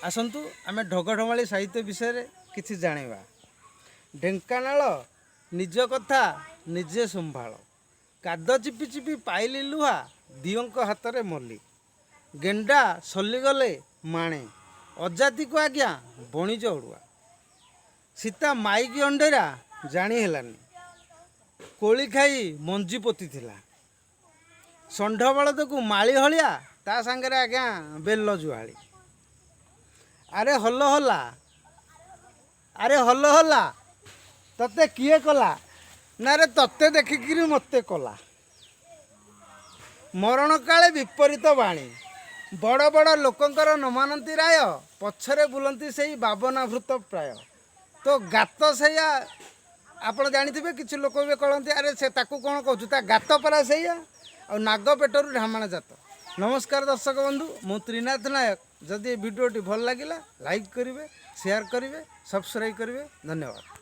आसतु आम ढगढमाली साहित्य विषय किसी जाना। ढेंकानाल निज कथा निजे संभाल काद चिपि चिपि पाइली लुहा दियों हाथ में मल्ली गेंडा सलीगले माणे अजाति को आज्ञा बणिज उड़ुआ सीता माइकी अंडेरा जानी हेलानी कोली खाई मंजी पोती थिला षंढ बलद को माली हलिया ता सांगरे आज्ञा बेल जुहाली अरे हल हला अरे हल हला तते किए कला ना रे तते देखिकी मते कला मरण काले विपरीत बाणी बड़ बड़ लोकंकर न मानती राय पछरे बुलंती से बावनाभृत प्राय तो गात से आप जानी किसी लोक भी कहते अरे से ताकू कौन कहूँ गात परा से नाग पेटर ढामण जात। नमस्कार दर्शक बंधु मु त्रिनाथ नायक जदि भिडियोटी भल लगिला लाइक करेंगे शेयर करेंगे सब्सक्राइब करेंगे धन्यवाद।